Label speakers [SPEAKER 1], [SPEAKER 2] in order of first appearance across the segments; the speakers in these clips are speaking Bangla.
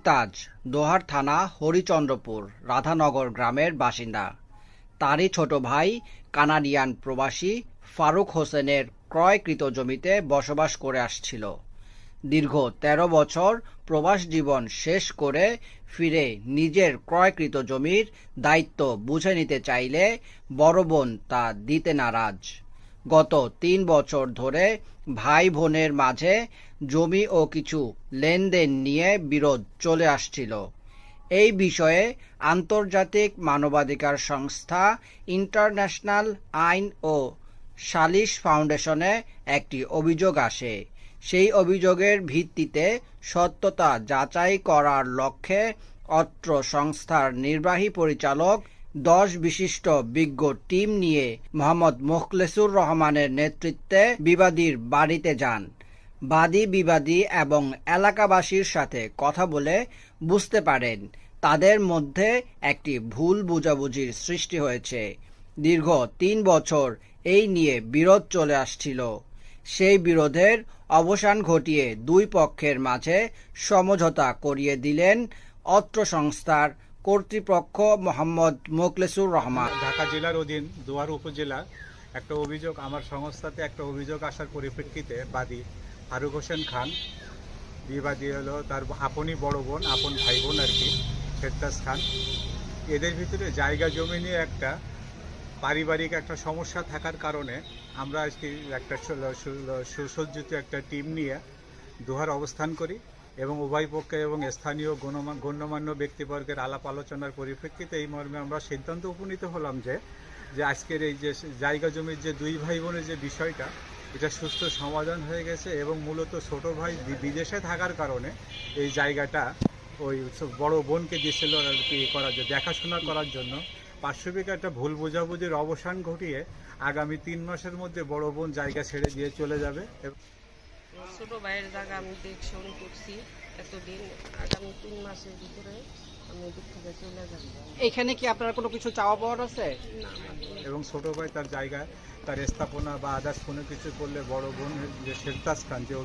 [SPEAKER 1] তাজ দোহার থানা হরিচন্দ্রপুর রাধানগর গ্রামের বাসিন্দা। তারই ছোট ভাই কানাডিয়ান প্রবাসী ফারুক হোসেনের ক্রয়কৃত জমিতে বসবাস করে আসছিল। দীর্ঘ ১৩ বছর প্রবাস জীবন শেষ করে ফিরে নিজের ক্রয়কৃত জমির দায়িত্ব বুঝে নিতে চাইলে বড় বোন তা দিতে নারাজ। গত ৩ বছর ধরে ভাই বোনের মাঝে জমি ও কিছু লেনদেন নিয়ে বিরোধ চলে আসছিল। এই বিষয়ে আন্তর্জাতিক মানবাধিকার সংস্থা ইন্টারন্যাশনাল আইন ও সালিশ ফাউন্ডেশনে একটি অভিযোগ আসে। সেই অভিযোগের ভিত্তিতে সত্যতা যাচাই করার লক্ষ্যে অত্র সংস্থার নির্বাহী পরিচালক ১০ বিশিষ্ট বিজ্ঞ টিম নিয়ে মোহাম্মদ মোখলেসুর রহমানের নেতৃত্বে বিবাদীর বাড়িতে যান। বাদী বিবাদী এবং এলাকাবাসীর সাথে কথা বলে বুঝতে পারেন তাদের মধ্যে একটি ভুল বোঝাবুঝির সৃষ্টি হয়েছে। দীর্ঘ ৩ বছর এই নিয়ে বিরোধ চলে আসছিল। সেই বিরোধের অবসান ঘটিয়ে দুই পক্ষের মাঝে সমঝোতা করিয়ে দিলেন অত্র সংস্থার কর্তৃপক্ষ মোহাম্মদ মোখলেসুর রহমান।
[SPEAKER 2] ঢাকা জেলার অধীন দোয়ার উপজেলা একটা অভিযোগ, আমার সংস্থাতে একটা অভিযোগ আসার পরিপ্রেক্ষিতে বাদী ফারুক হোসেন খান, বিবাদী হলো তার আপনই বড় বোন, আপন ভাই বোন আর কি, ফেরদাস খান, এদের ভিতরে জায়গা জমি নিয়ে একটা পারিবারিক একটা সমস্যা থাকার কারণে আমরা আজকে একটা সুসজ্জিত একটা টিম নিয়ে দোহার অবস্থান করি এবং উভয় পক্ষে এবং স্থানীয় গণ্যমান্য ব্যক্তিবর্গের আলাপ আলোচনার পরিপ্রেক্ষিতে এই মর্মে আমরা সিদ্ধান্ত উপনীত হলাম যে আজকের এই যে জায়গা জমির যে দুই ভাই বোনের যে বিষয়টা, এটা সুস্থ সমাধান হয়ে গেছে এবং মূলত ছোট ভাই বিদেশে থাকার কারণে এই জায়গাটা ওই বড় বোনকে দিয়েছিল আর কি করার জন্য, দেখাশোনা করার জন্য। পার্শ্ববিক একটা ভুল বোঝাবুঝির অবসান ঘটিয়ে আগামী ৩ মাসের মধ্যে বড় বোন জায়গা ছেড়ে দিয়ে চলে যাবে।
[SPEAKER 3] ছোট ভাইয়ের জায়গা আমি দেখশন করছি এতদিন, আগামী ৩ মাসের ভিতরে আমি দিক থেকে চলে যাব।
[SPEAKER 1] এখানে কি আপনার কোনো কিছু চাওয়া পাওয়ার আছে?
[SPEAKER 2] এবং ছোট ভাই তার জায়গায় তার স্থাপনা বা আদার্স কোনো কিছু করলে বড় বোন যে ফেরদাস খান যে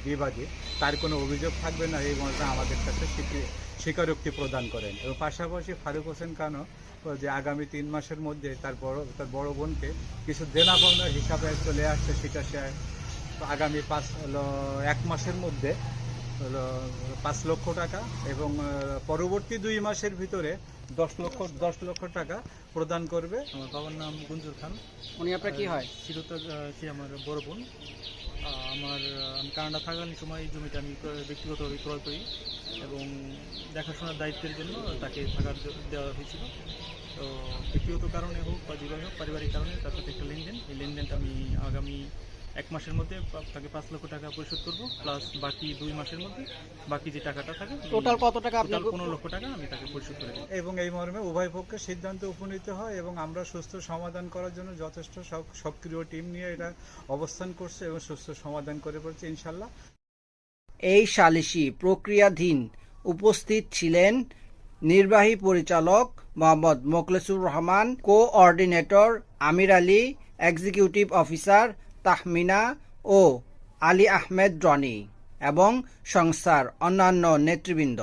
[SPEAKER 2] বিবাদী, তার কোনো অভিযোগ থাকবে না, এই মর্মে আমাদের কাছে স্বীকারোক্তি প্রদান করেন। এবং পাশাপাশি ফারুক হোসেন খানও যে আগামী ৩ মাসের মধ্যে তার বড় বোনকে কিছু দেনা পাওনার হিসাবে চলে আসছে, সেটা সে আগামী ১ মাসের মধ্যে ৫ লক্ষ টাকা এবং পরবর্তী ২ মাসের ভিতরে ১০ লক্ষ টাকা প্রদান করবে।
[SPEAKER 4] আমার বাবার নাম গুঞ্জুর খান।
[SPEAKER 1] উনি আপনার কি হয়?
[SPEAKER 4] চিরতাজ সে আমার বড় বোন। আমি কানাডা থাকাকালীন সময় এই জমিটা আমি ব্যক্তিগতভাবে ক্রয় করি এবং দেখাশোনার দায়িত্বের জন্য তাকে থাকার দেওয়া হয়েছিল। তো ব্যক্তিগত কারণে হোক বা যেভাবে হোক, পারিবারিক কারণে তার সাথে একটা লেনদেন, এই লেনদেনটা আমি আগামী ১ মাসের মধ্যে তাকে ৫ লক্ষ টাকা পরিশোধ করবো, প্লাস বাকি ২ মাসের মধ্যে বাকি যে টাকাটা থাকে,
[SPEAKER 1] টোটাল কত টাকা? আপনার
[SPEAKER 4] ১৫ লক্ষ টাকা আমি তাকে পরিশোধ করে দিই।
[SPEAKER 2] এবং এই মর্মে উভয় পক্ষের সিদ্ধান্ত উপনীত হয় এবং আমরা সুস্থ সমাধান করার জন্য যথেষ্ট সক্রিয় টিম নিয়ে এটা অবস্থান করছে এবং সুস্থ সমাধান করে পড়ছে ইনশাল্লাহ।
[SPEAKER 1] এই সালিসি প্রক্রিয়াধীন উপস্থিত ছিলেন নির্বাহী পরিচালক মোহাম্মদ মোখলেসুর রহমান, কোঅর্ডিনেটর আমির আলী, এক্সিকিউটিভ অফিসার তাহমিনা ও আলী আহমেদ রনি এবং সংস্থার অন্যান্য নেতৃবৃন্দ।